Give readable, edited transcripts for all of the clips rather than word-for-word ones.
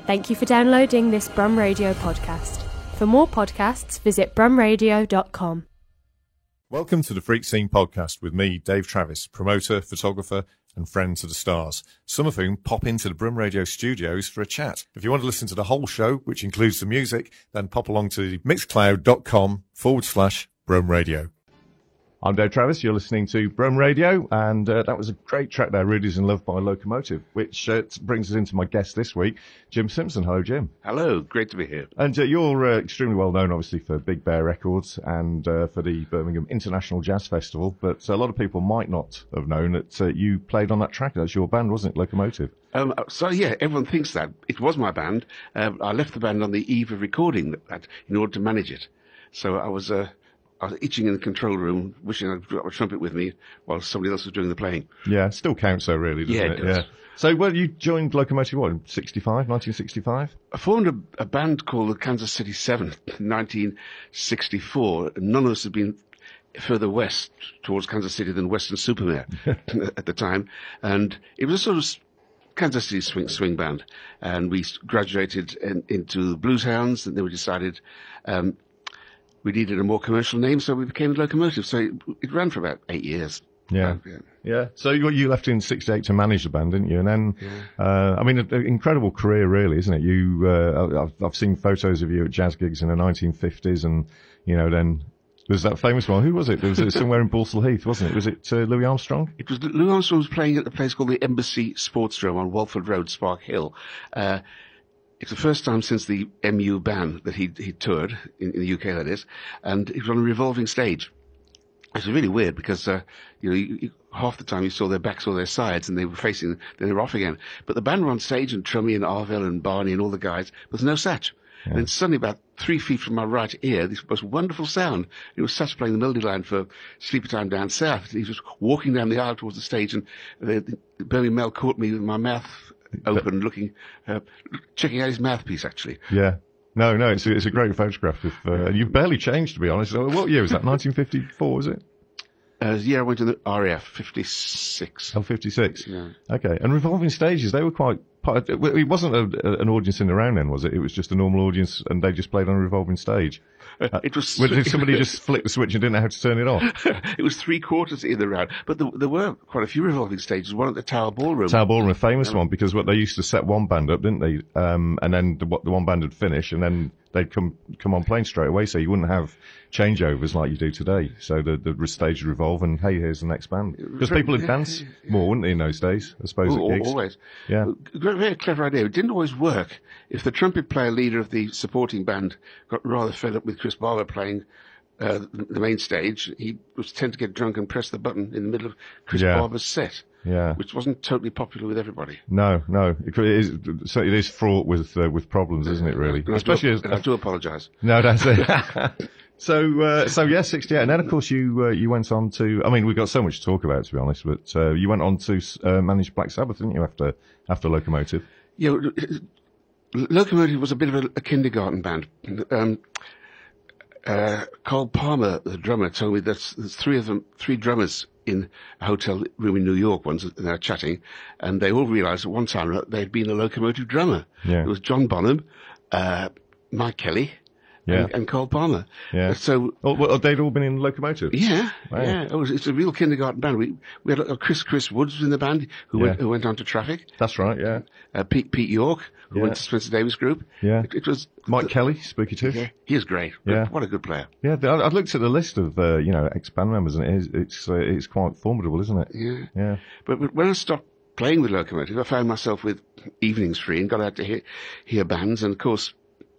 Thank you for downloading this Brum Radio podcast. For more podcasts, visit brumradio.com. Welcome to the Freak Scene podcast with me, Dave Travis, promoter, photographer and friend to the stars, some of whom pop into the Brum Radio studios for a chat. If you want to listen to the whole show, which includes the music, then pop along to mixcloud.com/Brum Radio. I'm Dave Travis, you're listening to Brum Radio, and that was a great track there, Rudy's in Love by Locomotive, which brings us into my guest this week, Jim Simpson. Hello, Jim. Hello, great to be here. And you're extremely well known, obviously, for Big Bear Records and for the Birmingham International Jazz Festival, but a lot of people might not have known that you played on that track. That's your band, wasn't it, Locomotive? So yeah, everyone thinks that. It was my band. I left the band on the eve of recording that in order to manage it. So I was itching in the control room, wishing I'd got a trumpet with me while somebody else was doing the playing. Yeah, still counts though, really, doesn't it? Does. Yeah. So, you joined Locomotive, what, in 1965? I formed a band called the Kansas City Seven in 1964. None of us had been further west towards Kansas City than Weston-super-Mare at the time. And it was a sort of Kansas City swing band. And we graduated into Blues Hounds, and then we decided we needed a more commercial name, so we became Locomotive. So it ran for about 8 years. Yeah. So you left in '68 to manage the band, didn't you? And then, an incredible career, really, isn't it? I've seen photos of you at jazz gigs in the 1950s, and then there's that famous one. Who was it? It was somewhere in Balsall Heath, wasn't it? Was it Louis Armstrong? It was Louis Armstrong was playing at a place called the Embassy Sportsdrome on Walford Road, Spark Hill. It's the first time since the MU ban that he toured in the UK, that is, and it was on a revolving stage. It's really weird because half the time you saw their backs or their sides, and they were facing, then they were off again. But the band were on stage, and Trummy and Arvell and Barney and all the guys, but there's no Satch. Yeah. And then suddenly, about 3 feet from my right ear, this most wonderful sound. It was Satch playing the melody line for Sleepy Time Down South. He was walking down the aisle towards the stage, and the Birmingham Mail caught me with my mouth open, looking, checking out his mouthpiece, actually. Yeah. No, it's a great photograph. You've barely changed, to be honest. What year was that? 1954, was it? The year I went to the RAF, 56. Oh, 56. Yeah. Okay. And revolving stages, they were quite. It wasn't an audience in the round then, was it? It was just a normal audience, and they just played on a revolving stage. It was. Did somebody just flick the switch and didn't know how to turn it off? It was 3/4 in the round, but there were quite a few revolving stages. One at the Tower Ballroom. Tower Ballroom, a famous one, because they used to set one band up, didn't they? And then the one band would finish, and then they'd come on playing straight away, so you wouldn't have changeovers like you do today. So the stage would revolve, and hey, here's the next band. Because people would dance more, wouldn't they, in those days? I suppose at gigs. Always. Yeah. Very clever idea. It didn't always work. If the trumpet player leader of the supporting band got rather fed up with Chris Barber playing the main stage, he would tend to get drunk and press the button in the middle of Chris Barber's set. Yeah. Which wasn't totally popular with everybody. No. It is fraught with problems, isn't it, really? Especially I do apologise. No, that's it. So 68. And then, of course, you went on to, we've got so much to talk about, to be honest, but you went on to manage Black Sabbath, didn't you, after Locomotive? Yeah, Locomotive was a bit of a kindergarten band. Carl Palmer, the drummer, told me that there's three drummers in a hotel room in New York once, and they were chatting, and they all realised at one time that they'd been a Locomotive drummer. Yeah. It was John Bonham, Mike Kelly, and Carl Palmer. Yeah. So they'd all been in Locomotive. Yeah. Wow. Yeah. It's a real kindergarten band. We had Chris Woods in the band who went on to Traffic. That's right. Yeah. Pete York, who went to Spencer Davis Group. Yeah. It was Mike Kelly, Spooky Tooth. Yeah, he is great. Yeah. What a good player. Yeah. I looked at the list of ex-band members, and it's quite formidable, isn't it? Yeah. Yeah. But when I stopped playing with Locomotive, I found myself with evenings free and got out to hear bands, and of course,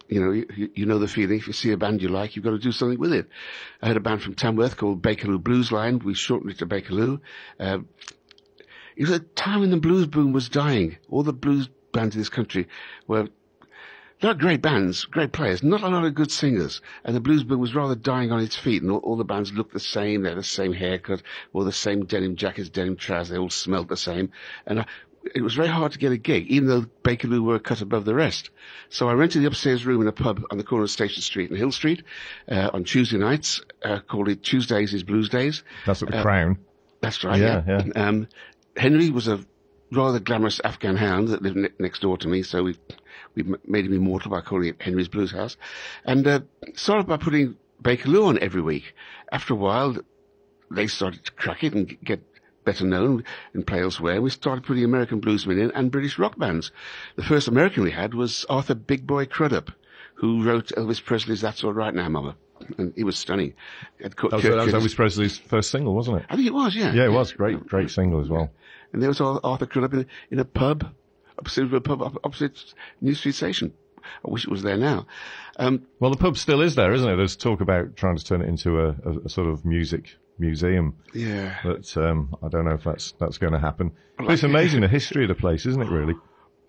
you know the feeling. If you see a band you like, you've got to do something with it. I had a band from Tamworth called Bakerloo Blues Line. We shortened it to Bakerloo. It was a time when the blues boom was dying. All the blues bands in this country were not great bands, great players, not a lot of good singers. And the blues boom was rather dying on its feet, and all the bands looked the same. They had the same haircut, wore the same denim jackets, denim trousers. They all smelled the same. And it was very hard to get a gig, even though Bakerloo were a cut above the rest. So I rented the upstairs room in a pub on the corner of Station Street and Hill Street on Tuesday nights, called it Tuesdays is Blues Days. That's at the Crown. That's right, yeah. Henry was a rather glamorous Afghan hound that lived next door to me, so we made him immortal by calling it Henry's Blues House, and started by putting Bakerloo on every week. After a while, they started to crack it and get better known and play elsewhere. We started putting American bluesmen in and British rock bands. The first American we had was Arthur Big Boy Crudup, who wrote Elvis Presley's That's All Right Now, Mama. And he was stunning. That was Elvis Presley's first single, wasn't it? I think it was, yeah. Yeah, it was. Great single as well. And there was Arthur Crudup in a pub, opposite New Street Station. I wish it was there now. Well, the pub still is there, isn't it? There's talk about trying to turn it into a sort of music museum. Yeah. But I don't know if that's going to happen. But it's amazing the history of the place, isn't it, really?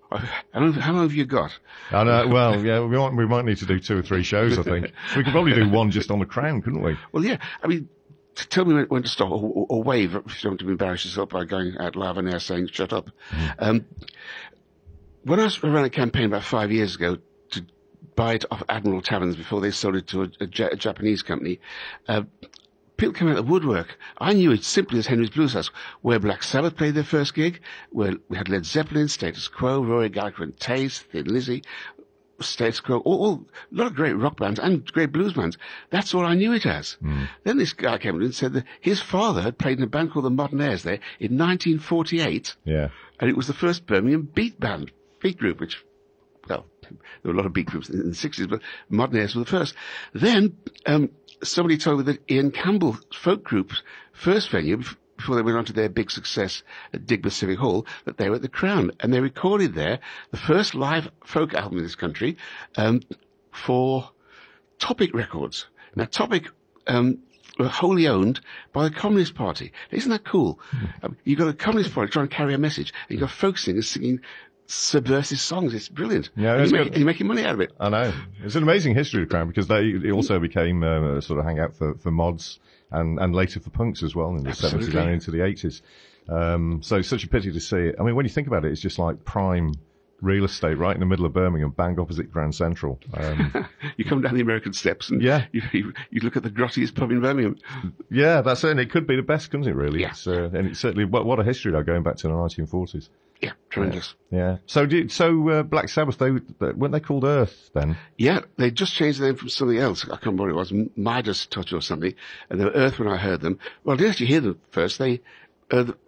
How long have you got? I know. Well, yeah, we might need to do 2 or 3 shows, I think. We could probably do one just on the Crown, couldn't we? Well, yeah. I mean, tell me when to stop, or wave if you don't want to embarrass yourself by going out live and air saying, shut up. When I ran a campaign about 5 years ago to buy it off Admiral Taverns before they sold it to a Japanese company, people came out of the woodwork. I knew it simply as Henry's Blues House, where Black Sabbath played their first gig, where we had Led Zeppelin, Status Quo, Rory Gallagher and Taste, Thin Lizzy, Status Quo, a lot of great rock bands and great blues bands. That's all I knew it as. Then this guy came in and said that his father had played in a band called the Modernaires there in 1948. Yeah. And it was the first Birmingham beat group, which, well, there were a lot of beat groups in the 60s, but Modernaires were the first. Then, somebody told me that Ian Campbell's folk group's first venue, before they went on to their big success at Digbeth Civic Hall, that they were at the Crown. And they recorded there the first live folk album in this country for Topic Records. Now, Topic were wholly owned by the Communist Party. Isn't that cool? You've got a Communist Party trying to carry a message, and you've got folk singers singing subversive songs. It's brilliant. Yeah, you're making money out of it. I know. It's an amazing history of the Crown, because they also became a sort of hangout for mods and later for punks as well in the 70s and into the 80s. So it's such a pity to see it. I mean, when you think about it, it's just like prime real estate right in the middle of Birmingham, bang opposite Grand Central. You come down the American steps and you look at the grottiest pub in Birmingham. Yeah, that's it. And it could be the best, couldn't it, really? Yeah. And it's certainly, what a history though, going back to the 1940s. Yeah, tremendous. Yeah. So Black Sabbath, weren't they called Earth then? Yeah, they just changed the name from something else. I can't remember what it was, Midas Touch or something. And they were Earth when I heard them. Well, I didn't actually hear them first. The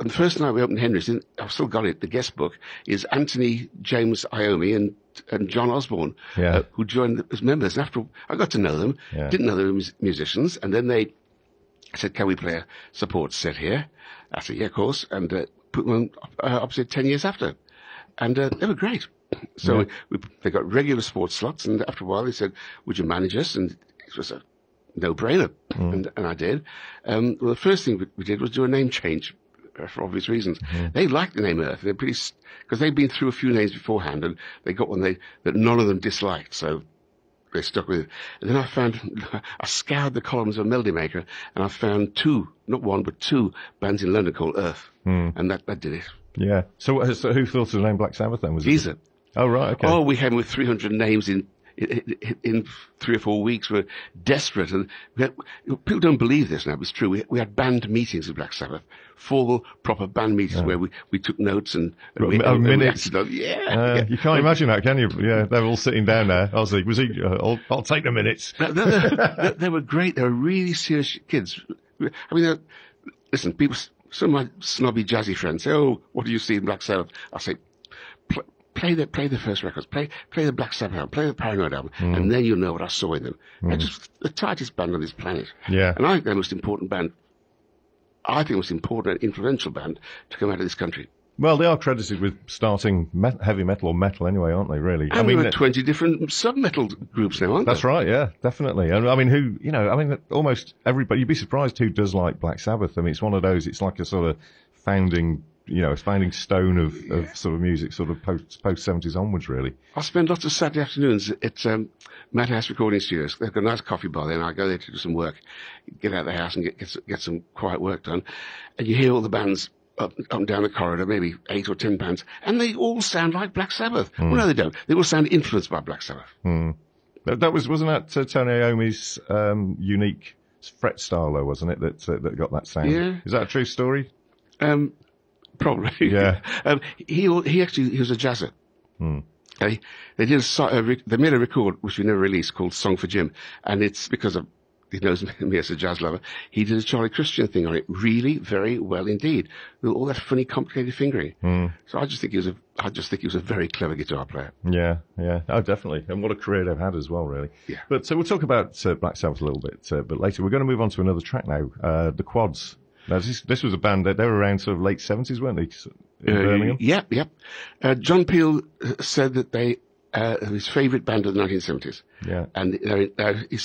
first night we opened Henry's, I've still got it, the guest book, is Anthony James Iommi and John Osborne, who joined as members. And after I got to know them, didn't know they were musicians, and then they said, can we play a support set here? I said, yeah, of course, and put them on opposite 10 years after. And they were great. So they got regular sports slots, and after a while they said, would you manage us? And it was a no-brainer, and I did. Well, the first thing we did was do a name change, for obvious reasons. They liked the name Earth. They're because they'd been through a few names beforehand, and they got one that none of them disliked, so they stuck with it. And then I scoured the columns of Melody Maker, and I found 2, not 1, but 2 bands in London called Earth, and that did it. Yeah. So who thought of the name Black Sabbath then? Was Geezer. Oh, right, okay. Oh, we came with 300 names in 3 or 4 weeks. We're desperate, and people don't believe this now, but it's true. We had band meetings with Black Sabbath, formal, proper band meetings where we took notes and minutes. You can't imagine that, can you? Yeah, they were all sitting down there. I was like, I'll take the minutes. They were great. They were really serious kids. I mean, listen, some of my snobby jazzy friends say, "Oh, what do you see in Black Sabbath?" I say, play the first records, play the Black Sabbath album, play the Paranoid album, and then you'll know what I saw in them. They're just the tightest band on this planet. Yeah. And I think they're the most important band. I think the most important and influential band to come out of this country. Well, they are credited with starting heavy metal or metal anyway, aren't they, really? And there are 20 different sub-metal groups now, aren't there? That's right, yeah, definitely. And I mean, almost everybody, you'd be surprised who does like Black Sabbath. I mean, it's one of those, it's like a sort of founding stone of sort of music, sort of post 70s onwards, really. I spend lots of Saturday afternoons at Madhouse Recording Studios. They've got a nice coffee bar there, and I go there to do some work, get out of the house and get some quiet work done. And you hear all the bands up and down the corridor, maybe 8 or 10 bands, and they all sound like Black Sabbath. Well, no, they don't. They all sound influenced by Black Sabbath. Wasn't that Tony Iommi's unique fret style, though, wasn't it, that got that sound? Yeah. Is that a true story? Probably. Yeah. He was a jazzer. They made a record, which we never released, called Song for Jim. And it's because of, he knows me as a jazz lover. He did a Charlie Christian thing on it really very well indeed. With all that funny, complicated fingering. So I just think he was a very clever guitar player. Yeah. Oh, definitely. And what a career they've had as well, really. Yeah. But so we'll talk about Black Sabbath a little bit, but later. We're going to move on to another track now, The Quads. Now, this was a band that they were around sort of late 70s, weren't they? In Birmingham? Yep. John Peel said that they his favourite band of the 1970s. Yeah. And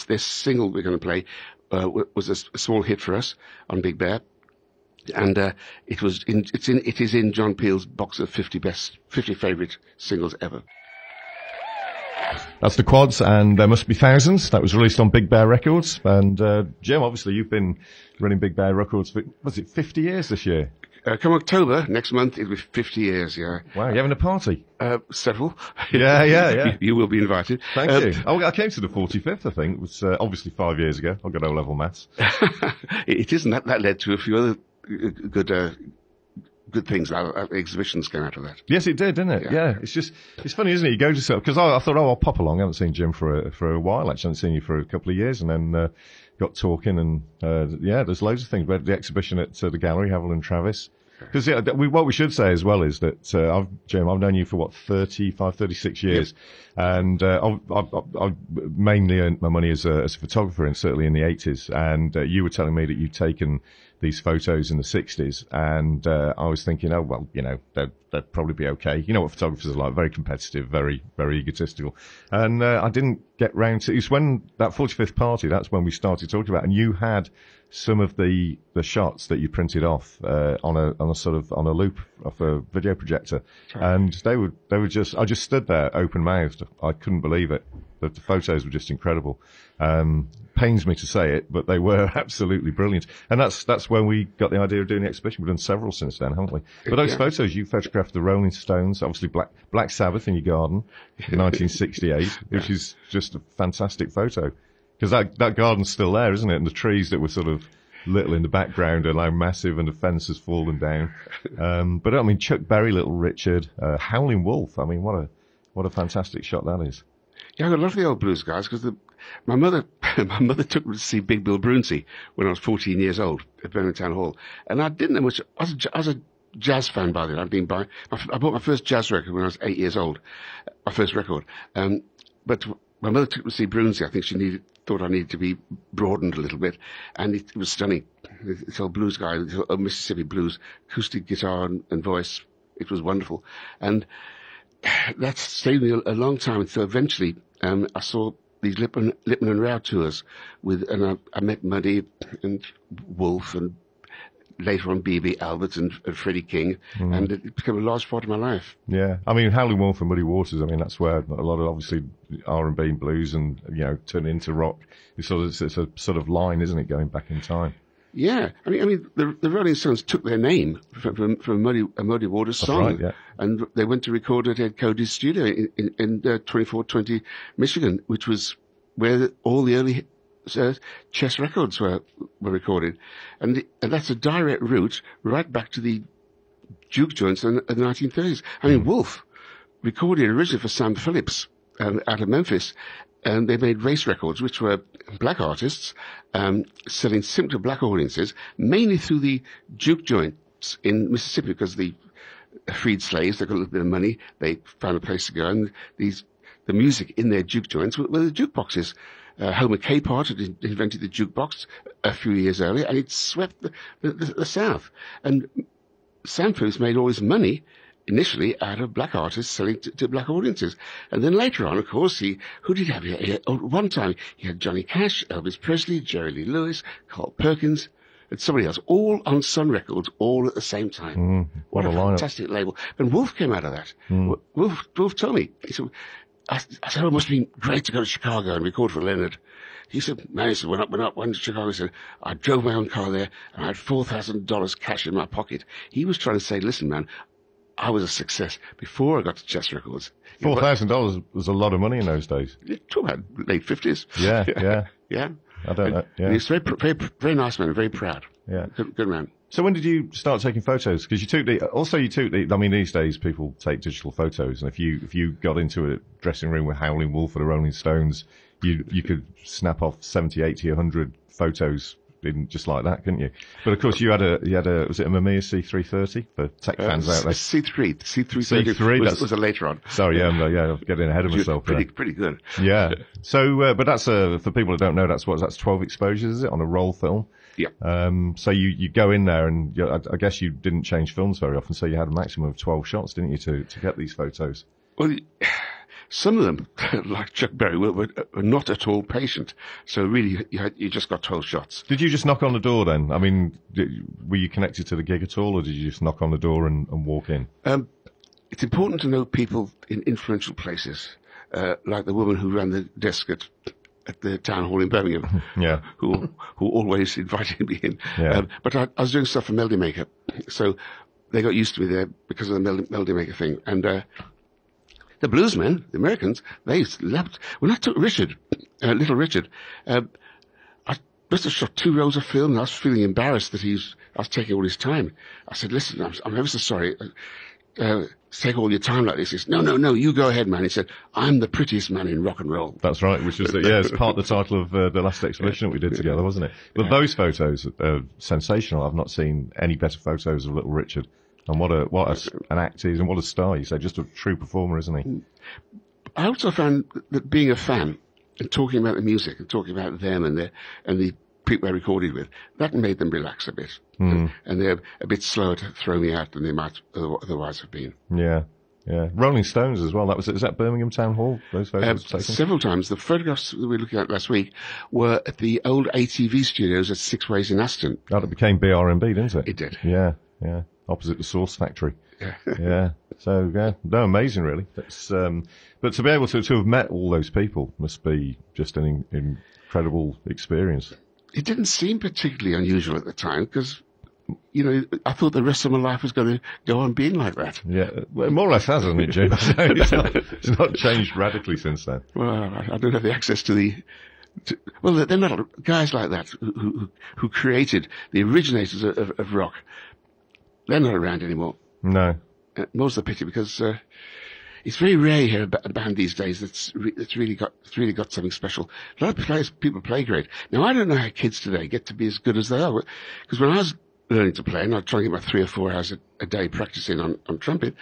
this single we're going to play was a small hit for us on Big Bear, and it is in John Peel's box of 50 favourite singles ever. That's The Quads, and There Must Be Thousands. That was released on Big Bear Records. And Jim, obviously, you've been running Big Bear Records for, was it 50 years this year? Come October, next month, it'll be 50 years, yeah. Wow, you're having a party? Several. Yeah. You will be invited. Thank you. I came to the 45th, I think. It was obviously 5 years ago. I got O-level maths. It isn't. That led to a few other good things. Exhibitions came out of that. Yes, it did, didn't it? Yeah. It's funny, isn't it? You go to because I thought, I'll pop along. I haven't seen Jim for a while. Actually, I haven't seen you for a couple of years, and then got talking, and there's loads of things. We had the exhibition at the gallery, Havel and Travis. Because what we should say as well is that Jim, I've known you for 36 years, and I've mainly earned my money as a photographer, and certainly in the 80s. And you were telling me that you'd taken these photos in the 60s, and I was thinking, oh well, they'd probably be okay. You know what photographers are like, very competitive, very very egotistical. And I didn't get round to. It's when that 45th party. That's when we started talking about, and you had some of the shots that you printed off on a loop of a video projector, and they were just. I just stood there open mouthed. I couldn't believe it. The photos were just incredible. Pains me to say it, but they were absolutely brilliant. And that's when we got the idea of doing the exhibition. We've done several since then, haven't we? But those photos, you photographed the Rolling Stones, obviously Black Sabbath in your garden in 1968, which is just a fantastic photo. Because that garden's still there, isn't it? And the trees that were sort of little in the background are now massive, and the fence has fallen down. But I mean, Chuck Berry, Little Richard, Howlin' Wolf. I mean, what a fantastic shot that is. Yeah, I got a lot of the old blues guys because my mother took me to see Big Bill Brunsey when I was 14 years old at Birmingham Town Hall, and I didn't know much. I was a jazz fan by then. I bought my first jazz record when I was 8 years old, my first record. But my mother took me to see Brunsey. I think she thought I needed to be broadened a little bit, and it was stunning. This old blues guy, this old Mississippi blues, acoustic guitar and voice. It was wonderful, and that stayed with me a long time until eventually I saw these Lipman and Rao tours and I met Muddy and Wolf and later on B.B. Albert and Freddie King, and it became a large part of my life. Yeah, I mean, Howlin' Wolf and Muddy Waters, I mean, that's where a lot of, obviously, R&B and blues and, turn into rock. It's a sort of line, isn't it, going back in time? Yeah, I mean, the Rolling Stones took their name from a Muddy Waters song, right, yeah. And they went to record at Ed Cody's studio in 2420 Michigan, which was where all the early Chess records were recorded, and that's a direct route right back to the juke joints in the 1930s. I mean, Wolf recorded originally for Sam Phillips out of Memphis. And they made race records, which were black artists selling simply to black audiences, mainly through the juke joints in Mississippi, because the freed slaves, they got a little bit of money, they found a place to go, and the music in their juke joints were the jukeboxes. Homer Capehart had invented the jukebox a few years earlier, and it swept the South. And Sam Phillips made all his money initially out of black artists selling to black audiences. And then later on, of course, who did he have? One time, he had Johnny Cash, Elvis Presley, Jerry Lee Lewis, Carl Perkins, and somebody else, all on Sun Records, all at the same time. What a fantastic label. And Wolf came out of that. Wolf told me, he said, I said, it must have been great to go to Chicago and record for Leonard. He said, man, he said, went to Chicago. He said, I drove my own car there, and I had $4,000 cash in my pocket. He was trying to say, listen, man, I was a success before I got to Chess Records. $4,000 was a lot of money in those days. Talk about late 50s. Yeah. Yeah. I don't know. Yeah. And he's very nice man, very proud. Yeah. Good man. So when did you start taking photos? Because you took I mean, these days people take digital photos, and if you got into a dressing room with Howlin' Wolf or the Rolling Stones, you could snap off 70, 80, 100 photos in just like that, couldn't you? But of course you had a was it a Mamiya C330 for tech fans out there? C330 was a later on. Sorry, I'm getting ahead of myself. Pretty good. Yeah. So, but that's for people that don't know, that's 12 exposures, is it, on a roll film? Yeah. So you go in there, and I guess you didn't change films very often, so you had a maximum of 12 shots, didn't you, to get these photos? Well, some of them, like Chuck Berry, were not at all patient. So really, you just got 12 shots. Did you just knock on the door then? I mean, were you connected to the gig at all, or did you just knock on the door and walk in? It's important to know people in influential places, like the woman who ran the desk at the town hall in Birmingham, yeah, who always invited me in. Yeah. But I was doing stuff for Melody Maker, so they got used to me there because of the Melody Maker thing. And the bluesmen, the Americans, they leapt. When I took Richard, Little Richard, I must have shot 2 rows of film, and I was feeling embarrassed that I was taking all his time. I said, "Listen, I'm ever so sorry. Take all your time like this." He said, No, you go ahead, man. He said, "I'm the prettiest man in rock and roll." That's right, which is it's part of the title of the last exhibition that we did together, wasn't it? But those photos are sensational. I've not seen any better photos of Little Richard. And what an act he is, and what a star. You say, just a true performer, isn't he? I also found that being a fan and talking about the music and talking about them and the people I recorded with, that made them relax a bit. And they're a bit slower to throw me out than they might otherwise have been. Yeah. Yeah. Rolling Stones as well. Is that Birmingham Town Hall? Those photos taken? Several times. The photographs that we were looking at last week were at the old ATV studios at Six Ways in Aston. That became BRMB, didn't it? It did. Yeah. Yeah. Opposite the Source Factory. Yeah. Yeah. So, no, amazing, really. That's, but to be able to have met all those people must be just an incredible experience. It didn't seem particularly unusual at the time because, I thought the rest of my life was going to go on being like that. Yeah, well, more or less has, hasn't it, Jim? It's not changed radically since then. Well, I don't have the access to well, they're not guys like that who created the originators of rock. They're not around anymore. No. More's the pity because it's very rare you hear a band these days that's really got something special. A lot of people play great. Now, I don't know how kids today get to be as good as they are. Because when I was learning to play, and I'd try to get my 3 or 4 hours a day practicing on trumpet,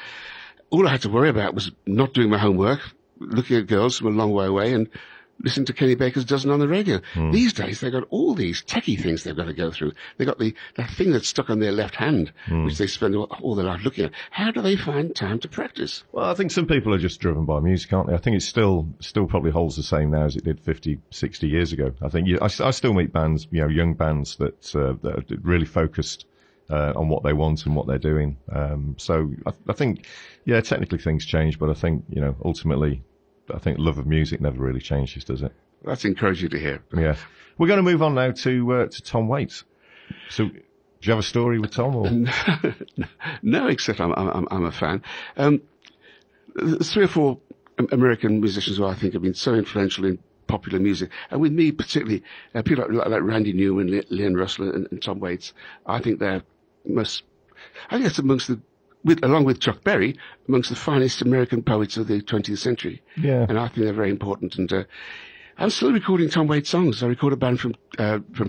all I had to worry about was not doing my homework, looking at girls from a long way away, and listen to Kenny Baker's Dozen on the radio. These days, they've got all these techie things they've got to go through. They've got that thing that's stuck on their left hand, which they spend all their life looking at. How do they find time to practice? Well, I think some people are just driven by music, aren't they? I think it still probably holds the same now as it did 50, 60 years ago. I think I still meet bands, young bands that are really focused on what they want and what they're doing. So I think, technically things change, but I think, ultimately, I think love of music never really changes, does it? That's encouraging to hear. Yeah. We're going to move on now to Tom Waits. So, do you have a story with Tom? Or? No, except I'm a fan. There's 3 or 4 American musicians who I think have been so influential in popular music, and with me particularly, people like Randy Newman, Leon Russell, and Tom Waits. I think that's amongst along with Chuck Berry, amongst the finest American poets of the 20th century. Yeah. And I think they're very important. And I'm still recording Tom Waits songs. I record a band from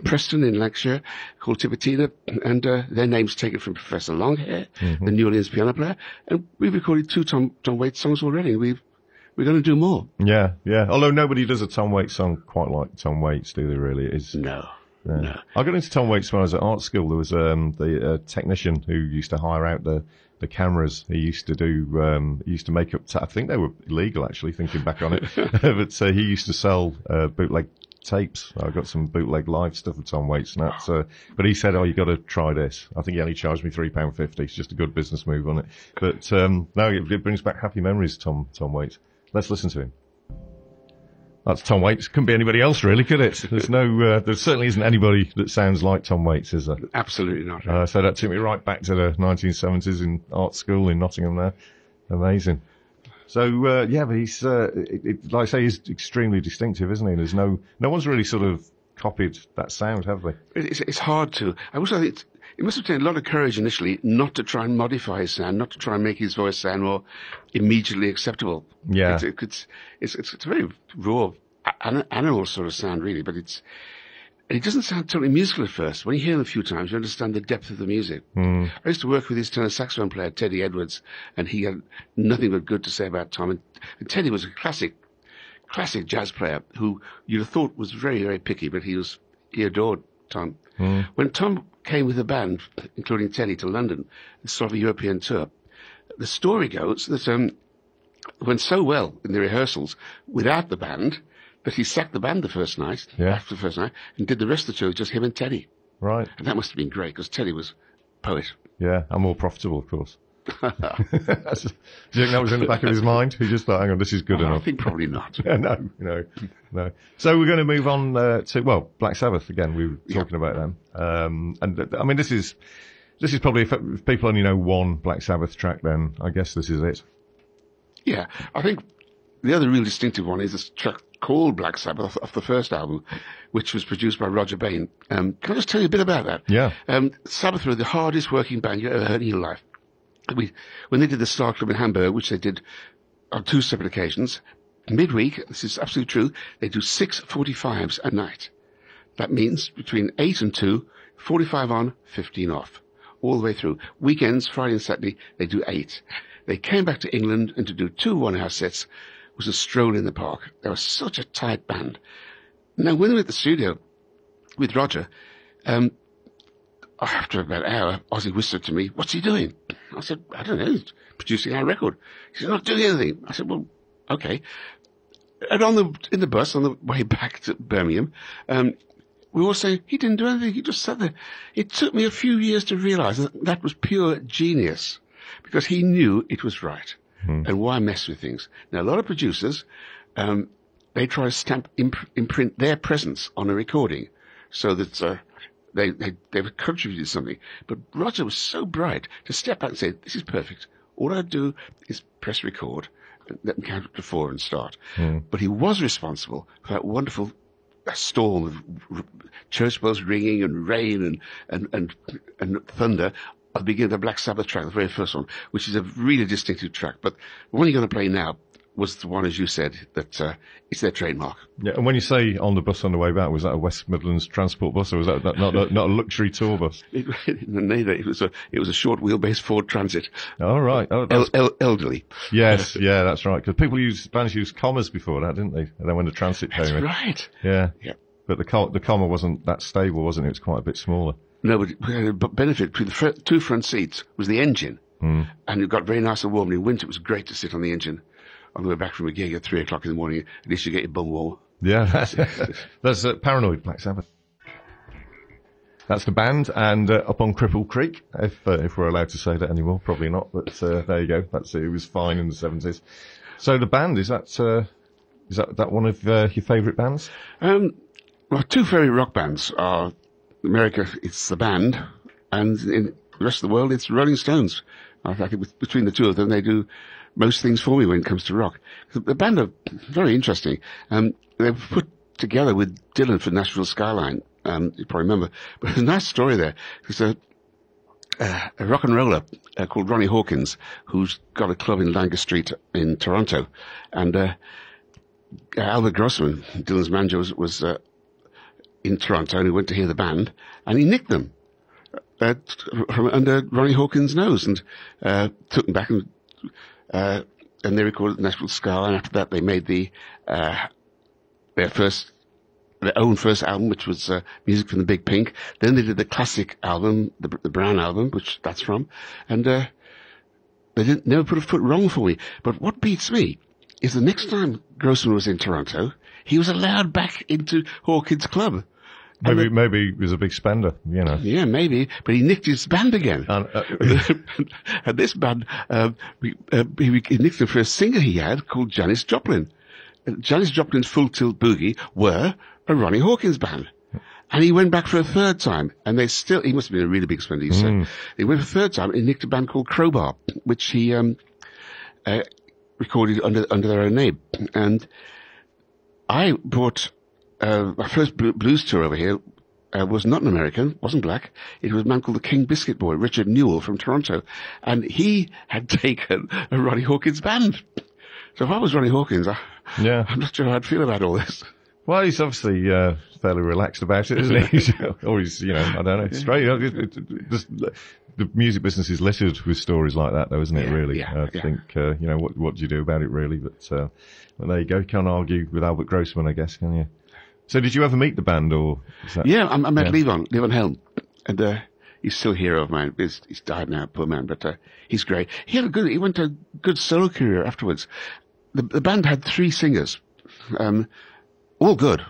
Preston in Lancashire called Tibatina, and their name's taken from Professor Longhair, the New Orleans piano player. And we've recorded 2 Tom Waits songs already, and we're going to do more. Yeah, yeah. Although nobody does a Tom Waits song quite like Tom Waits, do they really? No. No. I got into Tom Waits when I was at art school. There was the technician who used to hire out the cameras. He used to make up, I think they were illegal actually, thinking back on it, but he used to sell bootleg tapes. I got some bootleg live stuff of Tom Waits, and that's, but he said, you got to try this. I think he only charged me £3.50. It's just a good business move on it. But no, it brings back happy memories, Tom Waits. Let's listen to him. That's Tom Waits. Couldn't be anybody else, really, could it? There's there certainly isn't anybody that sounds like Tom Waits, is there? Absolutely not. So that took me right back to the 1970s in art school in Nottingham there. Amazing. So, but he's, like I say, he's extremely distinctive, isn't he? There's no one's really sort of copied that sound, have they? It's hard to. I also think it must have taken a lot of courage initially not to try and modify his sound, not to try and make his voice sound more immediately acceptable. Yeah. It's a very raw, animal sort of sound, really, but it doesn't sound totally musical at first. When you hear him a few times, you understand the depth of the music. I used to work with his tenor saxophone player, Teddy Edwards, and he had nothing but good to say about Tom. And Teddy was a classic jazz player who you'd have thought was very, very picky, but he adored Tom. When Tom came with a band, including Teddy, to London, the sort of a European tour, the story goes that went so well in the rehearsals without the band that he sacked the band after the first night, and did the rest of the tour just him and Teddy. Right. And that must have been great, because Teddy was a poet. Yeah, and more profitable, of course. Do you think that was in the back of his mind? He just thought, hang on, this is good enough. I think probably not. Yeah, no. So we're going to move on to Black Sabbath again. We were talking about them, and I mean, this is probably, if people only know one Black Sabbath track, then I guess this is it. Yeah, I think the other real distinctive one is this track called Black Sabbath off the first album, which was produced by Roger Bain. Can I just tell you a bit about that? Yeah. Sabbath were the hardest working band you ever heard in your life. When they did the Star Club in Hamburg, which they did on 2 separate occasions, midweek, this is absolutely true, they do 6 45s a night. That means between 8 and 2, 45 on, 15 off, all the way through. Weekends, Friday and Saturday, they do 8. They came back to England, and to do 2 one-hour sets was a stroll in the park. They were such a tight band. Now, when they were at the studio with Roger, after about an hour, Ozzy whispered to me, "What's he doing?" I said, "I don't know, he's producing our record." He said, "Not doing anything." I said, "Well, okay." And in the bus on the way back to Birmingham, we were saying, he didn't do anything, he just sat there. It took me a few years to realize that was pure genius, because he knew it was right. And why mess with things? Now, a lot of producers, they try to imprint their presence on a recording so that they've contributed something. But Roger was so bright to step back and say, "This is perfect. All I do is press record, and let me count up to 4 and start." But he was responsible for that wonderful storm of church bells ringing and rain and thunder at the beginning of the Black Sabbath track, the very first one, which is a really distinctive track. But the one you're going to play now was the one, as you said, that it's their trademark. Yeah, and when you say on the bus on the way back, was that a West Midlands transport bus, or was that not a luxury tour bus? Neither. It was a short wheelbase Ford Transit. Oh, right. Oh, elderly. Yes, yeah, that's right. Because bands used commas before that, didn't they? And then when the Transit came in. That's right. Yeah. But the comma wasn't that stable, wasn't it? It was quite a bit smaller. No, but the benefit between the 2 front seats was the engine. And it got very nice and warm. In winter, it was great to sit on the engine on the way back from a gig at 3 o'clock in the morning. At least you get your bum warm. Yeah, that's Paranoid, Black Sabbath. That's the band, and up on Cripple Creek, if we're allowed to say that anymore, probably not. But there you go. It was fine in the 70s. So the band, is that one of your favourite bands? Well, 2 favourite rock bands are America. It's the band, and in the rest of the world, it's Rolling Stones. I think between the 2 of them, they do most things for me when it comes to rock. The band are very interesting. They were put together with Dylan for Nashville Skyline. You probably remember. But there's a nice story there. There's a rock and roller called Ronnie Hawkins, who's got a club in Langer Street in Toronto. And Albert Grossman, Dylan's manager, was in Toronto, and he went to hear the band, and he nicked them from under Ronnie Hawkins' nose, and took them back, and they recorded Nashville Skyline. After that, they made their own first album, which was music from the Big Pink. Then they did the classic album, the Brown album, which that's from, and they never put a foot wrong for me. But what beats me is the next time Grossman was in Toronto, he was allowed back into Hawkins' club. Maybe he was a big spender, you know. Yeah, maybe, but he nicked his band again. And this band, he nicked it for a singer he had called Janis Joplin. Janis Joplin's Full Tilt Boogie were a Ronnie Hawkins band. And he went back for a 3rd time, and he must have been a really big spender, he said. He went for a 3rd time, and he nicked a band called Crowbar, which he recorded under their own name. And I brought my first blues tour over here was not an American, wasn't black. It was a man called the King Biscuit Boy, Richard Newell from Toronto. And he had taken a Ronnie Hawkins band. So if I was Ronnie Hawkins, I'm not sure how I'd feel about all this. Well, he's obviously fairly relaxed about it, isn't he? Or he's, I don't know, straight. The music business is littered with stories like that, though, isn't it, really? I think, what do you do about it, really? But well, there you go. You can't argue with Albert Grossman, I guess, can you? So did you ever meet the band, or? Yeah, I met Levon Helm, and he's still a hero of mine. He's died now, poor man, but he's great. He went to a good solo career afterwards. The band had 3 singers, all good,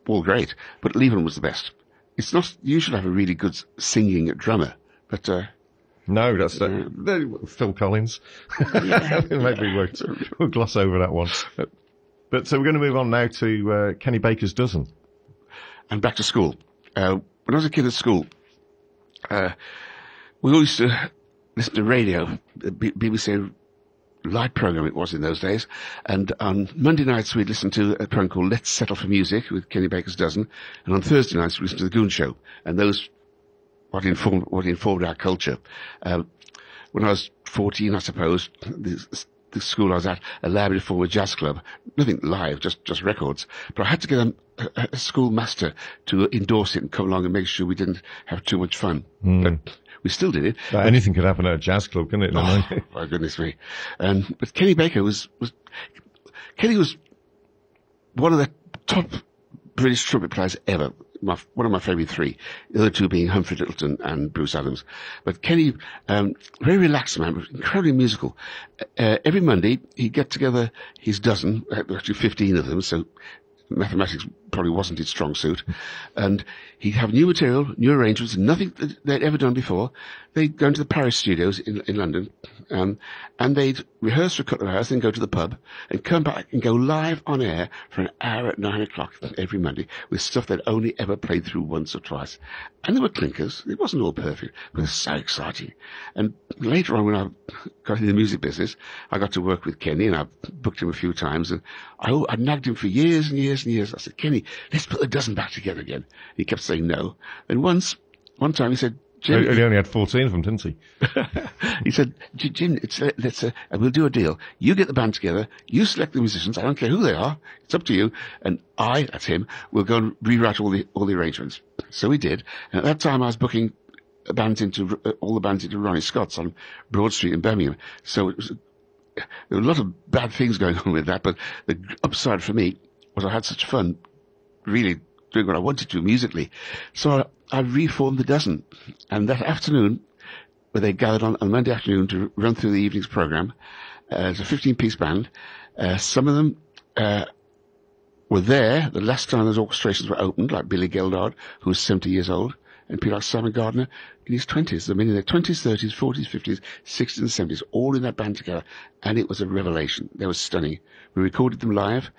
all great, but Levon was the best. It's not, you should have a really good singing drummer, but no, that's Phil Collins. Maybe we'll gloss over that one. But so we're going to move on now to Kenny Baker's Dozen. And back to school. When I was a kid at school, we all used to listen to radio, the BBC light program it was in those days. And on Monday nights we'd listen to a program called Let's Settle for Music with Kenny Baker's Dozen. And on Thursday nights we'd listen to The Goon Show. And those, what informed our culture. When I was 14, I suppose, the school I was at allowed me to form a jazz club. Nothing live, just records. But I had to get a school master to endorse it and come along and make sure we didn't have too much fun. But we still did it. Anything could happen at a jazz club, couldn't it? Oh, my goodness me. But Kenny Baker Kenny was one of the top British trumpet players ever. One of my favourite 3, the other 2 being Humphrey Lyttelton and Bruce Adams. But Kenny, very relaxed man, but incredibly musical. Every Monday, he'd get together his dozen, actually 15 of them, so mathematics probably wasn't his strong suit. And he'd have new material, new arrangements, nothing that they'd ever done before. They'd go into the Paris studios in London, and they'd rehearse for a couple of hours, then go to the pub, and come back and go live on air for an hour at 9 o'clock every Monday with stuff they'd only ever played through once or twice. And there were clinkers. It wasn't all perfect, but it was so exciting. And later on, when I got in the music business, I got to work with Kenny, and I booked him a few times, and I nagged him for years and years and years. I said, Kenny, let's put the dozen back together again. He kept saying no. And one time he said, Jim, he only had 14 of them, didn't he? He said, Jim, we'll do a deal. You get the band together, you select the musicians, I don't care who they are, it's up to you, and that's him, will go and rewrite all the arrangements. So we did, and at that time I was booking all the bands into Ronnie Scott's on Broad Street in Birmingham. So there were a lot of bad things going on with that, but the upside for me was I had such fun really doing what I wanted to musically. So I reformed the Dozen. And that afternoon, where they gathered on Monday afternoon to run through the evening's program, it's a 15-piece band. Some of them were there the last time those orchestrations were opened, like Billy Geldard, who was 70 years old, and people like Simon Gardner in his 20s. I mean, in their 20s, 30s, 40s, 50s, 60s, and 70s, all in that band together. And it was a revelation. They were stunning. We recorded them live.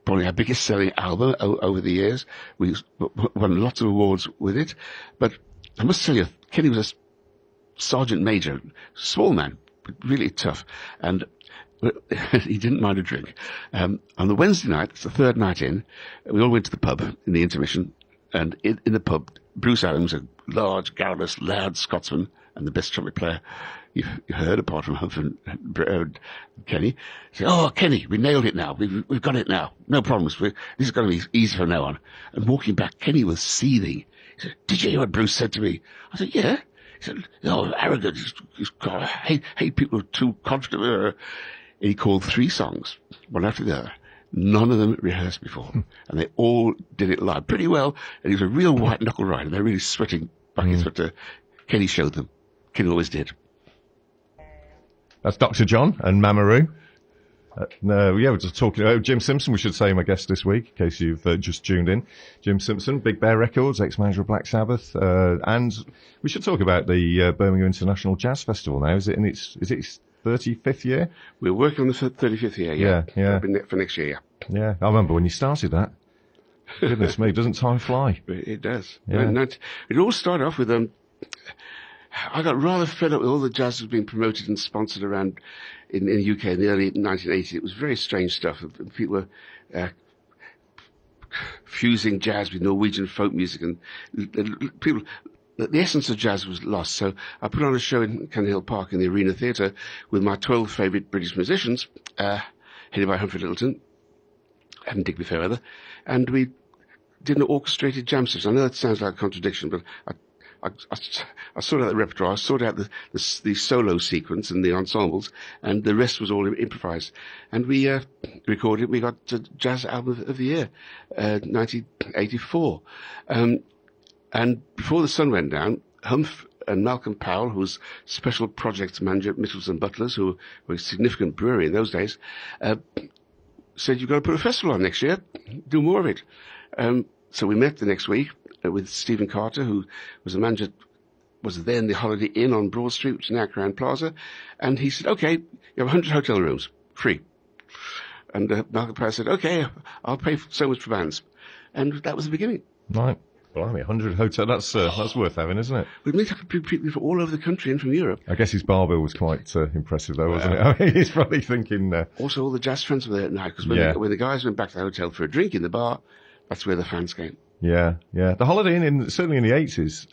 Probably our biggest selling album over the years. We won lots of awards with it. But I must tell you, Kenny was a sergeant major, small man, but really tough. And he didn't mind a drink. On the Wednesday night, it's the third night in, we all went to the pub in the intermission. And in the pub, Bruce Adams, a large, garrulous, loud Scotsman, and the best trumpet player you heard, apart from Humphrey Kenny, said, "Oh, Kenny, we nailed it now. We've got it now. No problems. This is going to be easy from now on." And walking back, Kenny was seething. He said, "Did you hear what Bruce said to me?" I said, "Yeah." He said, "Oh, arrogant. I hate people who are too confident." And he called 3 songs, one after the other. None of them rehearsed before. And they all did it live pretty well. And he was a real white-knuckle rider. They're really sweating buckets, but Kenny showed them. Kenny always did. That's Dr. John and Mamaroo. We're just talking. Jim Simpson, we should say, my guest this week, in case you've just tuned in. Jim Simpson, Big Bear Records, ex-manager of Black Sabbath, and we should talk about the Birmingham International Jazz Festival now. Is it its 35th year? We're working on the 35th year. Yeah. For next year. Yeah, I remember when you started that. Goodness me, doesn't time fly? It does. Yeah. It all started off with I got rather fed up with all the jazz that was being promoted and sponsored around in the UK in the early 1980s. It was very strange stuff. People were fusing jazz with Norwegian folk music, and people. The essence of jazz was lost. So I put on a show in Cannon Hill Park in the Arena Theatre with my 12 favourite British musicians, headed by Humphrey Littleton and Digby Fairweather, and we did an orchestrated jam session. I know that sounds like a contradiction, but I sorted out the repertoire, I sorted out the solo sequence and the ensembles, and the rest was all improvised. And we recorded. We got Jazz Album of the Year, 1984. And before the sun went down, Humph and Malcolm Powell, who was special projects manager at Mitchells and Butlers, who were a significant brewery in those days, said, "You've got to put a festival on next year. Do more of it." So we met the next week with Stephen Carter, who was the manager, was then the Holiday Inn on Broad Street, which is now Crowne Plaza. And he said, "Okay, you have 100 hotel rooms, free." And Malcolm Powell said, "Okay, I'll pay so much for bands." And that was the beginning. Right. Well, I mean, 100 hotel, that's worth having, isn't it? We met people from all over the country and from Europe. I guess his bar bill was quite impressive, though, wasn't it? I mean, he's probably thinking... Also, all the jazz fans were there at night, because when the guys went back to the hotel for a drink in the bar, that's where the fans came. Yeah, yeah. The Holiday Inn, certainly in the 80s,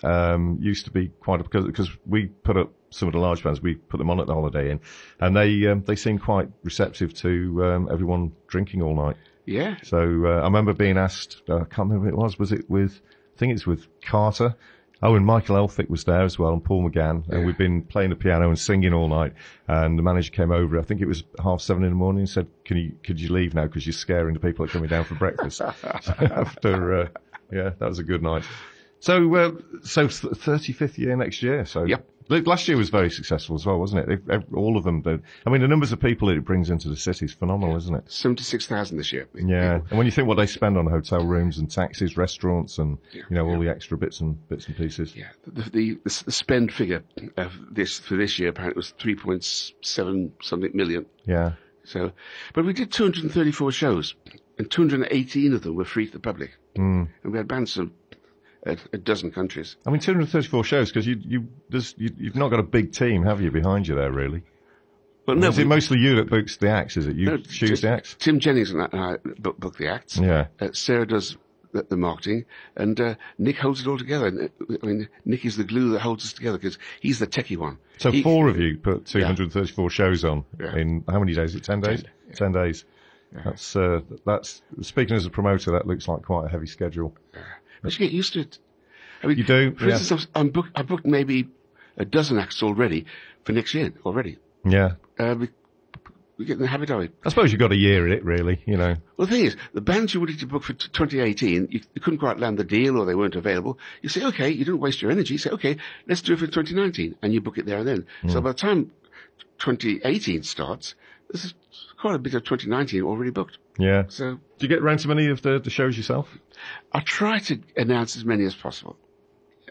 used to be quite... Because we put up some of the large bands, we put them on at the Holiday Inn, and they seemed quite receptive to everyone drinking all night. Yeah. So I remember being asked, I can't remember who it was it with... I think it's with Carter. Oh, and Michael Elphick was there as well, and Paul McGann. And we'd been playing the piano and singing all night. And the manager came over, I think it was 7:30 in the morning, and said, could you leave now because you're scaring the people that are coming down for breakfast. After, that was a good night. So 35th year next year. So yep. Last year was very successful as well, wasn't it? All of them. I mean, the numbers of people it brings into the city is phenomenal, isn't it? 76,000 this year. Yeah. And when you think what they spend on hotel rooms and taxis, restaurants, and all the extra bits and pieces. Yeah. The spend figure of for this year apparently was 3.7 something million. Yeah. So, but we did 234 shows, and 218 of them were free to the public. Mm. And we had bands from a dozen countries. I mean, 234 shows, because you've not got a big team, have you, behind you there, really? Well, no. Is it mostly you that books the acts? Is it you choose the acts? Tim Jennings and I book the acts. Yeah. Sarah does the marketing, and Nick holds it all together. I mean, Nick is the glue that holds us together, because he's the techie one. So four of you put 234 shows on in how many days? Is it 10 days? 10 days. Yeah. That's speaking as a promoter, that looks like quite a heavy schedule. Yeah. But you get used to it. I mean, you do. For instance, I booked maybe a dozen acts already for next year already. Yeah. We get in the habit of it. I suppose you've got a year in it, really, you know. Well, the thing is, the bands you wanted to book for 2018, you couldn't quite land the deal, or they weren't available. You say, okay, you didn't waste your energy. You say, okay, let's do it for 2019, and you book it there and then. Mm. So by the time 2018 starts, there's quite a bit of 2019 already booked. Yeah. So, do you get around to many of the shows yourself? I try to announce as many as possible.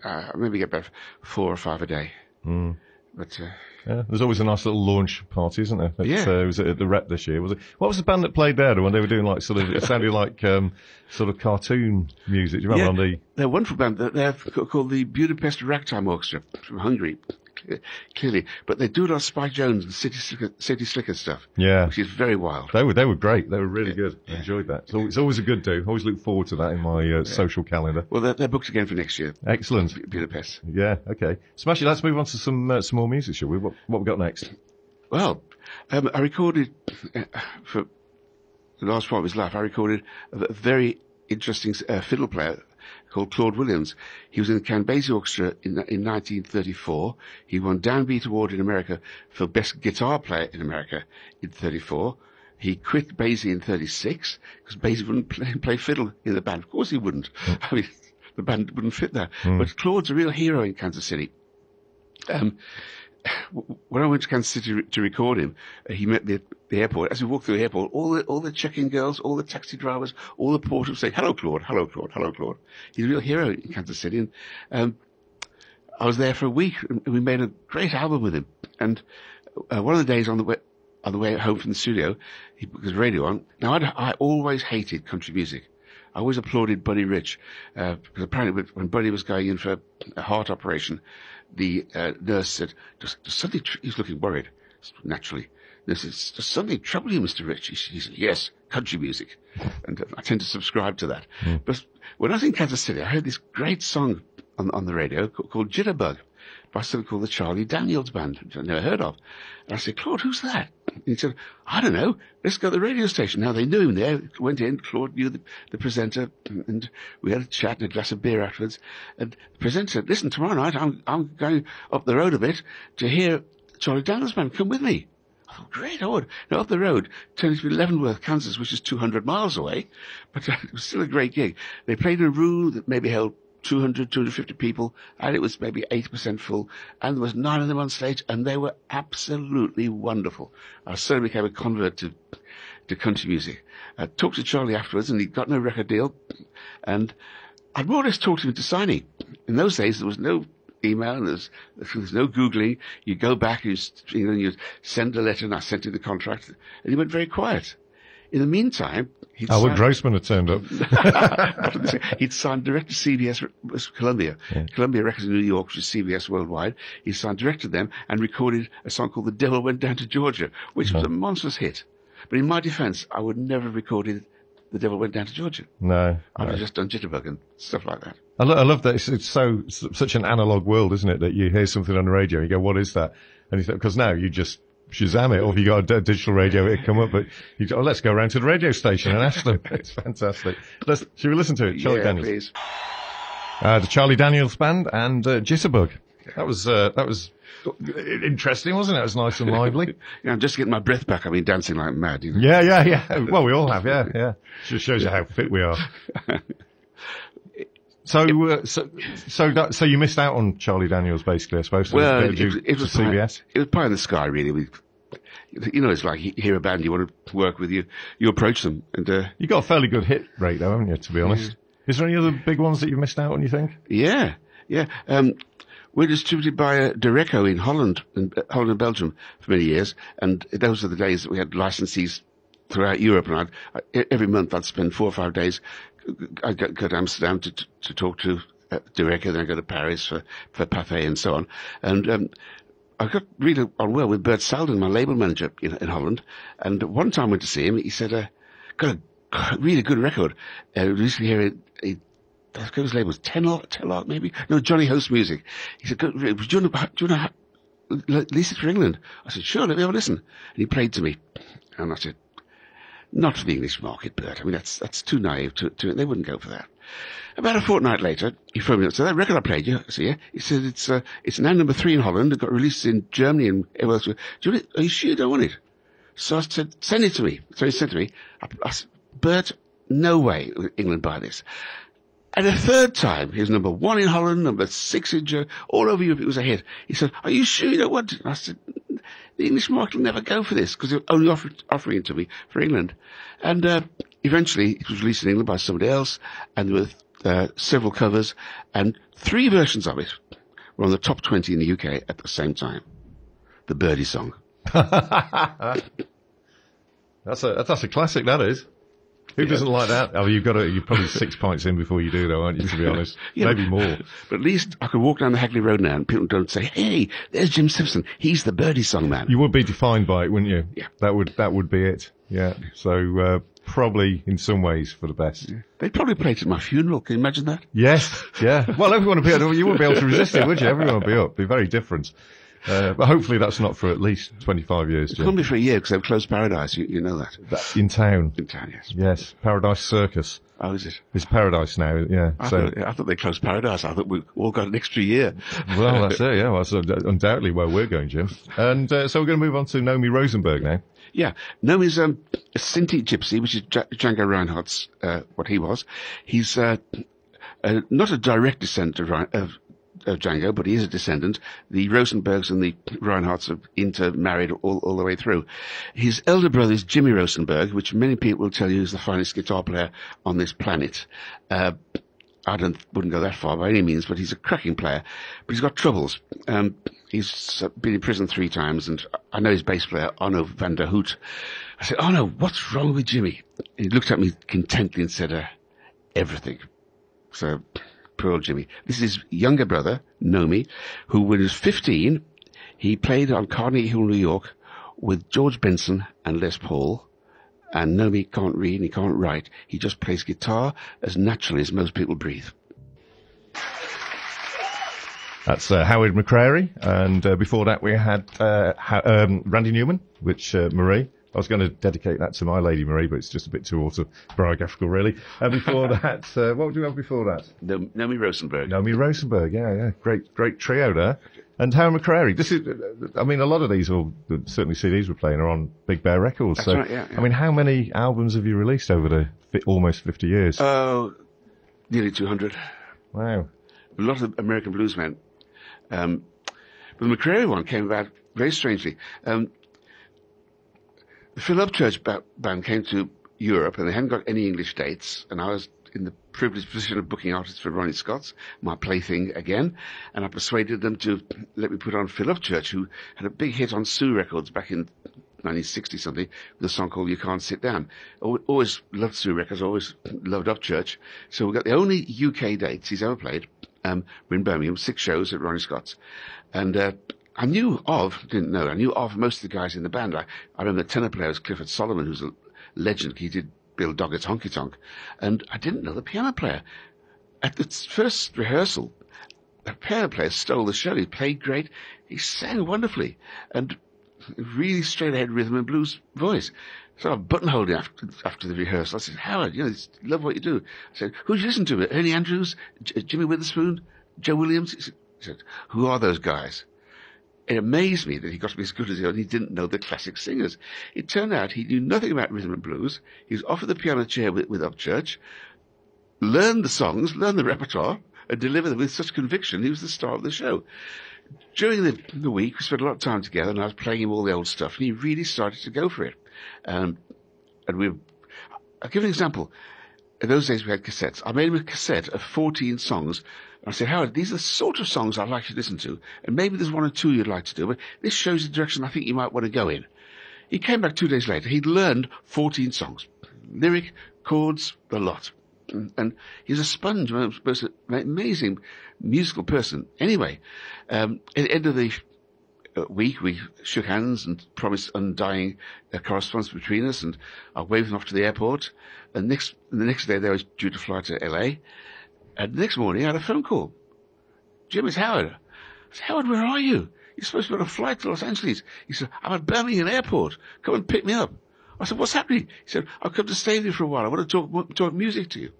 I maybe get about 4 or 5 a day. Mm. But there's always a nice little launch party, isn't there? Was it at the Rep this year? Was it? What was the band that played there when they were doing like sort of? It sounded like sort of cartoon music. Do you remember they're a wonderful band. They're called the Budapest Ragtime Orchestra from Hungary. Clearly, but they do a lot of Spike Jones and City Slicker stuff. Yeah, which is very wild. They were great. They were really good. I enjoyed that. So it's always a good do. Always look forward to that in my social calendar. Well, they're booked again for next year. Excellent. Budapest. Yeah. Okay. Smashy. Let's move on to some more music, shall we? What we got next? Well, I recorded for the last part of his life. I recorded a very interesting fiddle player called Claude Williams. He was in the Count Basie Orchestra in 1934. He won Downbeat Award in America for Best Guitar Player in America in 34. He quit Basie in 36 because Basie wouldn't play fiddle in the band. Of course he wouldn't. I mean, the band wouldn't fit there. But Claude's a real hero in Kansas City. When I went to Kansas City to record him, he met me at the airport. As we walked through the airport, all the check-in girls, all the taxi drivers, all the porters say, "Hello, Claude. Hello, Claude. Hello, Claude." He's a real hero in Kansas City. And I was there for a week, and we made a great album with him. And one of the days on the way home from the studio, he put his radio on. Now, I always hated country music. I always applauded Buddy Rich, because apparently when Buddy was going in for a heart operation, the nurse said, suddenly he's looking worried, naturally. This is does something trouble you, Mr. Rich? He said, yes, country music. And I tend to subscribe to that. But when I was in Kansas City, I heard this great song on the radio called Jitterbug by something called the Charlie Daniels Band, which I'd never heard of. And I said, Claude, who's that? And he said, I don't know. Let's go to the radio station. Now, they knew him there. Went in. Claude knew the presenter, and we had a chat and a glass of beer afterwards. And the presenter said, listen, tomorrow night I'm going up the road a bit to hear Charlie Daniels Band. Come with me. I thought, great, I would. Now, up the road, turned to be Leavenworth, Kansas, which is 200 miles away, but it was still a great gig. They played in a room that maybe held 200, 250 people, and it was maybe 80% full, and there was 9 of them on stage, and they were absolutely wonderful. I certainly became a convert to country music. I talked to Charlie afterwards, and he got no record deal, and I'd more or less talked him into signing. In those days, there was no email, there's no Googling. You go back, you send a letter, and I sent him the contract, and he went very quiet. In the meantime, Howard Grossman had turned up. He'd signed direct to CBS, Columbia. Yeah. Columbia Records in New York, which is CBS worldwide. He signed direct to them and recorded a song called The Devil Went Down to Georgia, which was a monstrous hit. But in my defense, I would never have recorded The Devil Went Down to Georgia. No. I'd have just done Jitterbug and stuff like that. I love that. It's such an analog world, isn't it? That you hear something on the radio and you go, what is that? And you think, because now you just Shazam it, or if you got a digital radio, it'd come up, but you go, let's go around to the radio station and ask them. It's fantastic. Should we listen to it? Charlie Daniels. Please. The Charlie Daniels Band and Jitterbug. That was interesting, wasn't it? It was nice and lively. Yeah, I'm just getting my breath back. I've been dancing like mad. You know? Yeah. Well, we all have, yeah. Just shows you how fit we are. So you missed out on Charlie Daniels, basically, I suppose. Well, it was CBS. It was pie in the sky, really. It's like you hear a band you want to work with, you approach them, and you got a fairly good hit rate, though, haven't you? To be honest, is there any other big ones that you've missed out on? You think? Yeah. We're distributed by Dereco in Holland and Belgium for many years, and those are the days that we had licensees throughout Europe, and every month I'd spend 4 or 5 days. I'd go to Amsterdam to talk to Dereco, then I'd go to Paris for Pathé and so on. And I got really on well with Bert Salden, my label manager in Holland. And one time I went to see him, he said, got a really good record. Recently here, I forget his label was Tenlark maybe? No, Johnny Host Music. He said, do you want to release it for England? I said, sure, let me have a listen. And he played to me. And I said, not for the English market, Bert. I mean, that's too naive to it. They wouldn't go for that. About a fortnight later, he phoned me up. So that record I played you, he said it's now number 3 in Holland. It got released in Germany and everywhere else. Are you sure you don't want it? So I said, send it to me. So he sent it to me. I said, Bert, no way will England buy this. And a third time, he was number 1 in Holland, number 6 in Germany, all over Europe. It was a hit. He said, are you sure you don't want it? And I said, the English market will never go for this because they're only offering it to me for England. And eventually it was released in England by somebody else, and there were several covers, and 3 versions of it were on the top 20 in the UK at the same time. The Birdie song. That's a classic, that is. Who doesn't like that? Oh, you're probably 6 pints in before you do, though, aren't you, to be honest? Maybe more. But at least I could walk down the Hagley Road now and people don't say, hey, there's Jim Simpson. He's the Birdie song man. You would be defined by it, wouldn't you? Yeah. That would be it. Yeah. So, probably in some ways for the best. Yeah. They'd probably play it at my funeral. Can you imagine that? Yes. Yeah. Well, everyone would be able to, you wouldn't be able to resist it, would you? Everyone would be up. It'd be very different. But hopefully that's not for at least 25 years, Jim. It can't be for a year because they've closed Paradise. You know that. In town. In town, yes. Yes. Paradise Circus. Oh, is it? It's Paradise now, yeah. I thought they closed Paradise. I thought we all got an extra year. Well, that's it, yeah. Well, that's undoubtedly where we're going, Jim. And so we're going to move on to Nomi Rosenberg now. Yeah. Nomi's a Sinti gypsy, which is Django Reinhardt's, what he was. He's not a direct descendant of Django, but he is a descendant. The Rosenbergs and the Reinhardts are intermarried all the way through. His elder brother is Jimmy Rosenberg, which many people will tell you is the finest guitar player on this planet. I wouldn't go that far by any means, but he's a cracking player. But he's got troubles. He's been in prison 3 times, and I know his bass player, Arno van der Hout. I said, Arno, what's wrong with Jimmy? And he looked at me contently and said, everything. So, poor old Jimmy. This is his younger brother, Nomi, who when he was 15, he played on Carnegie Hall, New York, with George Benson and Les Paul. And no, he can't read and he can't write. He just plays guitar as naturally as most people breathe. That's Howard McCrary, and before that we had Randy Newman, which Marie. I was going to dedicate that to my Lady Marie, but it's just a bit too autobiographical, really. Before that, what do we have before that? Nomi Rosenberg. Nomi Rosenberg, yeah. Great trio there. And Howard McCrary. This is, I mean, a lot of these, or certainly CDs we're playing, are on Big Bear Records. That's so, right, yeah. I mean, how many albums have you released over the almost 50 years? Oh, nearly 200. Wow. A lot of American bluesmen. But the McCrary one came about very strangely. The Phil Upchurch band came to Europe, and they hadn't got any English dates, and I was in the privileged position of booking artists for Ronnie Scott's, my plaything again, and I persuaded them to let me put on Phil Upchurch, who had a big hit on Sue Records back in 1960-something, with a song called You Can't Sit Down. Always loved Sue Records, always loved Upchurch. So we got the only UK dates he's ever played, were in Birmingham, 6 shows at Ronnie Scott's. And I knew of most of the guys in the band. I remember the tenor player was Clifford Solomon, who's a legend. He did Bill Doggett's Honky Tonk. And I didn't know the piano player. At the first rehearsal, the piano player stole the show. He played great. He sang wonderfully. And really straight ahead rhythm and blues voice. So I buttonholed him after the rehearsal. I said, Howard, love what you do. I said, who do you listen to? Ernie Andrews, Jimmy Witherspoon, Joe Williams? He said, who are those guys? It amazed me that he got to be as good as he was, and he didn't know the classic singers. It turned out he knew nothing about rhythm and blues. He was offered the piano chair with Upchurch, learned the songs, learned the repertoire, and delivered them with such conviction. He was the star of the show. During the week, we spent a lot of time together, and I was playing him all the old stuff, and he really started to go for it. And I'll give an example. In those days, we had cassettes. I made him a cassette of 14 songs. I said, Howard, these are the sort of songs I'd like you to listen to, and maybe there's 1 or 2 you'd like to do, but this shows the direction I think you might want to go in. He came back 2 days later. He'd learned 14 songs. Lyric, chords, the lot. And he's a sponge, an amazing musical person. Anyway, at the end of the week, we shook hands and promised undying correspondence between us, and I waved them off to the airport. And the next day, they were due to fly to LA. And the next morning, I had a phone call. Jim, it's Howard. I said, Howard, where are you? You're supposed to be on a flight to Los Angeles. He said, I'm at Birmingham Airport. Come and pick me up. I said, what's happening? He said, I've come to stay with you for a while. I want to talk music to you.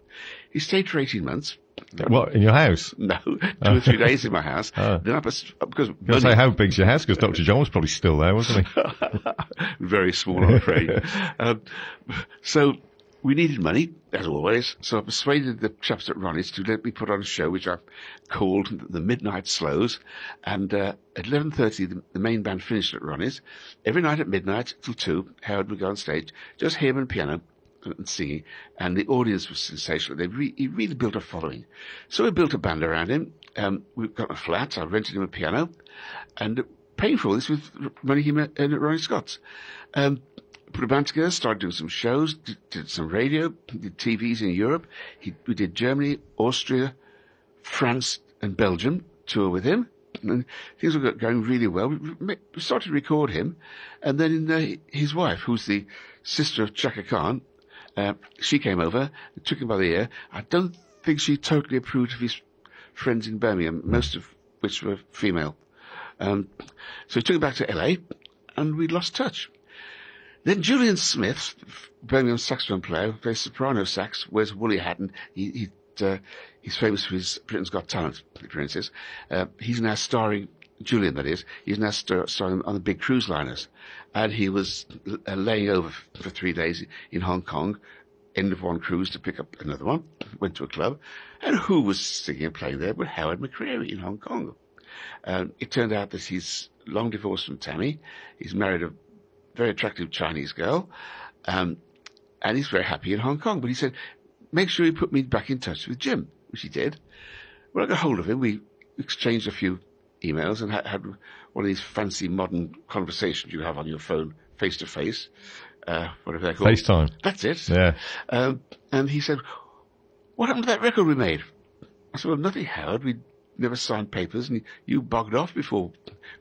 He stayed for 18 months. What, in your house? No, 2 or 3 days in my house. Then because I'll say, how big's your house? Because Dr. John was probably still there, wasn't he? Very small, I'm afraid. So we needed money, as always. So I persuaded the chaps at Ronnie's to let me put on a show, which I called the Midnight Slows. And at 11:30, the main band finished at Ronnie's. Every night at midnight till 2, Howard would go on stage, just him and piano and singing, and the audience was sensational. He really built a following. So we built a band around him. We've got a flat. I rented him a piano, and paying for all this with running him at Ronnie Scott's. Put a band together, started doing some shows, did some radio, did TVs in Europe. We did Germany, Austria, France, and Belgium tour with him. And things were going really well. We started to record him, and then his wife, who's the sister of Chaka Khan, she came over, took him by the ear. I don't think she totally approved of his friends in Birmingham, most of which were female. So he took him back to LA, and we lost touch. Then Julian Smith, Birmingham saxophone player, plays soprano sax, wears a woolly hat, and he's famous for his Britain's Got Talent appearances. He's now starring, Julian that is, he's now starring on the big cruise liners. And he was laying over for 3 days in Hong Kong, end of one cruise to pick up another one, went to a club, and who was singing and playing there but Howard McCrary in Hong Kong. It turned out that he's long divorced from Tammy. He's married a very attractive Chinese girl, and he's very happy in Hong Kong. But he said, make sure you put me back in touch with Jim, which he did. When I got hold of him, we exchanged a few emails and had one of these fancy modern conversations you have on your phone, face to face, whatever they're called. FaceTime. That's it. Yeah. And he said, what happened to that record we made? I said, well, nothing, Howard. We never signed papers, and you bugged off before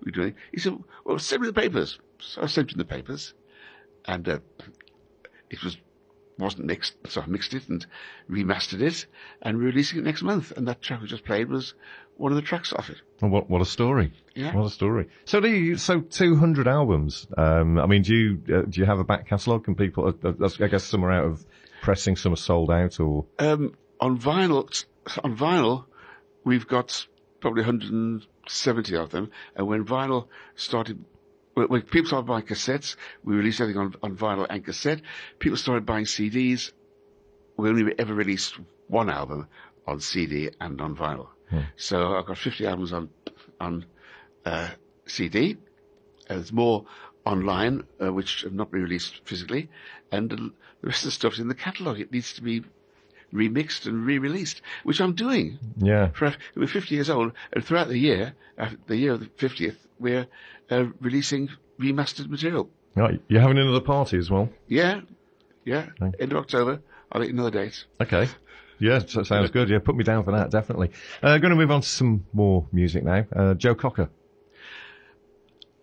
we do anything. He said, well, send me the papers. So I sent him the papers, and it wasn't mixed, so I mixed it and remastered it, and we're releasing it next month. And that track we just played was one of the tracks off it. Well, what a story! Yeah, what a story. So 200 albums. I mean, do you have a back catalogue? Can people? I guess some are out of pressing, some are sold out, or on vinyl, we've got probably 170 of them. And when vinyl started. When people started buying cassettes, we released everything on vinyl and cassette. People started buying CDs. We only ever released one album on CD and on vinyl. So I've got 50 albums on CD. There's more online, which have not been released physically. And the rest of the stuff's in the catalogue. It needs to be remixed and re-released, which I'm doing. Yeah. We're 50 years old, and throughout the year, the year of the 50th, we're releasing remastered material. Right. You're having another party as well? Yeah. Okay. End of October. I'll let you know the date. Okay. Yeah, that sounds good. Yeah, put me down for that, definitely. Going to move on to some more music now. Joe Cocker.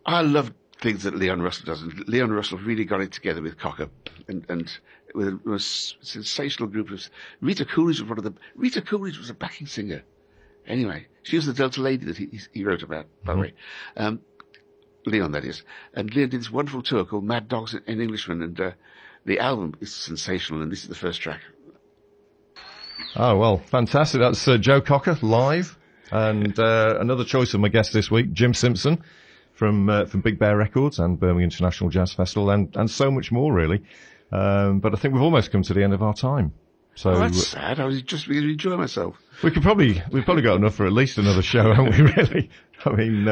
I love things that Leon Russell does. And Leon Russell really got it together with Cocker. And with a sensational group of... Rita Coolidge was a backing singer. Anyway, she was the Delta lady that he wrote about, by the way. Leon, that is. And Leon did this wonderful tour called Mad Dogs and Englishmen, and the album is sensational, and this is the first track. Oh, well, fantastic. That's Joe Cocker live. And another choice of my guest this week, Jim Simpson from Big Bear Records and Birmingham International Jazz Festival, and so much more, really. But I think we've almost come to the end of our time. So that's sad. I was just really enjoying myself. We've probably got enough for at least another show, haven't we? Really? I mean,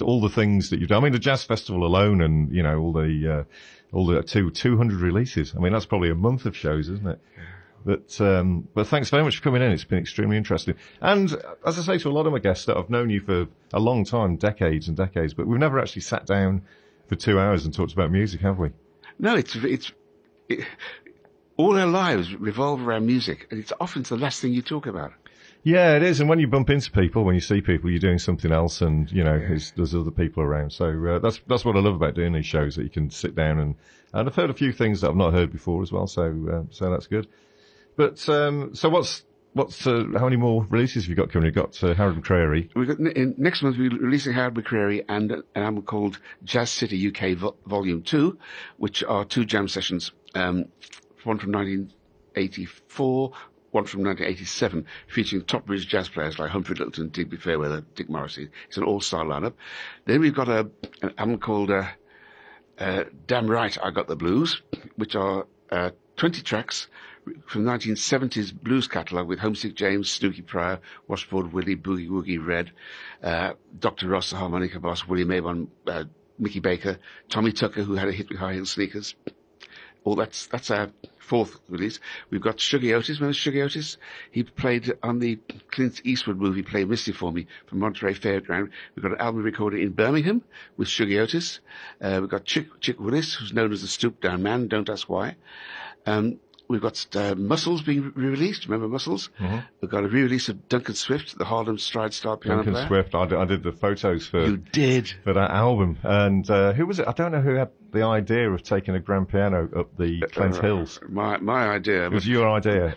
all the things that you've done. I mean, the Jazz Festival alone, and all the 200 releases. I mean, that's probably a month of shows, isn't it? But thanks very much for coming in. It's been extremely interesting. And as I say to a lot of my guests, that I've known you for a long time, decades and decades, but we've never actually sat down for 2 hours and talked about music, have we? No, all our lives revolve around music, and it's often the last thing you talk about. Yeah, it is. And when you bump into people, when you see people, you're doing something else, and there's other people around. So that's what I love about doing these shows, that you can sit down and I've heard a few things that I've not heard before as well. So that's good. But so what's how many more releases have you got coming? You've got Howard McCreary. We've got next month we're releasing Howard McCreary and an album called Jazz City UK Volume 2, which are 2 jam sessions. One from 1984, one from 1987, featuring top British jazz players like Humphrey Lyttelton, Digby Fairweather, Dick Morrissey. It's an all-star lineup. Then we've got an album called Damn Right I Got the Blues, which are 20 tracks from 1970s blues catalogue with Homesick James, Snooky Pryor, Washboard Willie, Boogie Woogie Red, Dr. Ross, the harmonica boss, Willie Mabon, Mickey Baker, Tommy Tucker, who had a hit with High Heel Sneakers. That's our 4th release. We've got Shuggy Otis. Remember Shuggy Otis? He played on the Clint Eastwood movie, played Misty for Me from Monterey Fairground. We've got an album recorded in Birmingham with Shuggy Otis. We've got Chick Willis, who's known as the Stoop Down Man. Don't ask why. We've got Muscles being re-released. Remember Muscles? Mm-hmm. We've got a re-release of Duncan Swift, the Harlem Stride Star piano player. Duncan Swift. I did the photos for that album. And who was it? I don't know who had the idea of taking a grand piano up the Clent Hills. My idea. It was your idea.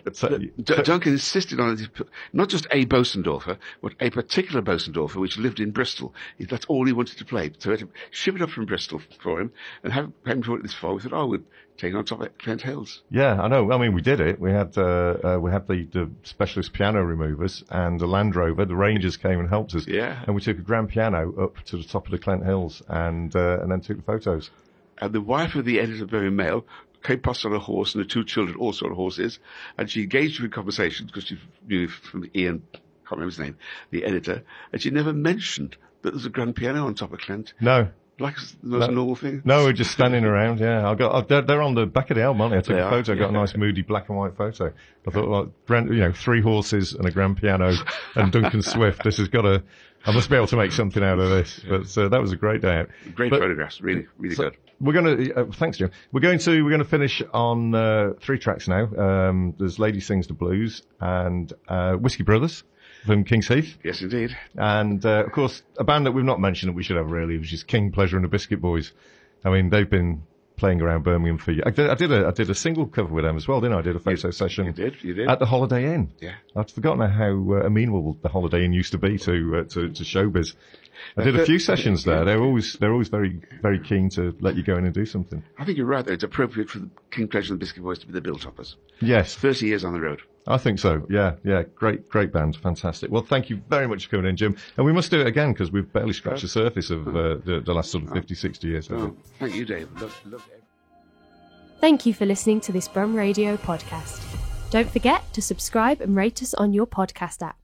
Duncan insisted on it. Not just a Bosendorfer, but a particular Bosendorfer which lived in Bristol. That's all he wanted to play. So we had to ship it up from Bristol for him and have him brought it this far. We thought, we'd take it on top of Clent Hills. Yeah, I know. I mean, we did it. We had the specialist piano removers and the Land Rover. The Rangers came and helped us. Yeah. And we took a grand piano up to the top of the Clent Hills and then took the photos. And the wife of the editor of Birmingham Mail came past on a horse, and the 2 children also on horses, and she engaged her in conversation because she knew from Ian, I can't remember his name, the editor, and she never mentioned that there's a grand piano on top of Clent. No. Like it was a normal thing. No, we're just standing around, yeah. They're on the back of the album, aren't they? I took a photo, got a nice moody black and white photo. I thought, 3 horses and a grand piano and Duncan Swift, this has got to... I must be able to make something out of this. But that was a great day out. Great photographs, really, really good. We're going to thanks, Jim. We're going to finish on 3 tracks now. There's Lady Sings the Blues and Whiskey Brothers. from King's Heath. Yes, indeed. And, of course, a band that we've not mentioned that we should have really, which is King, Pleasure and the Biscuit Boys. I mean, they've been playing around Birmingham for years. I did a single cover with them as well, didn't I? I did a photo session. You did. At the Holiday Inn. Yeah. I'd forgotten how amenable the Holiday Inn used to be to showbiz. I did a few sessions there. They're always very, very keen to let you go in and do something. I think you're right, though. It's appropriate for the King, Pleasure and the Biscuit Boys to be the Billtoppers. Yes. 30 years on the road. I think so. Yeah. Great band. Fantastic. Well, thank you very much for coming in, Jim. And we must do it again because we've barely scratched the surface of the last sort of 50, 60 years. Oh, thank you, Dave. Love it. Thank you for listening to this Brum Radio podcast. Don't forget to subscribe and rate us on your podcast app.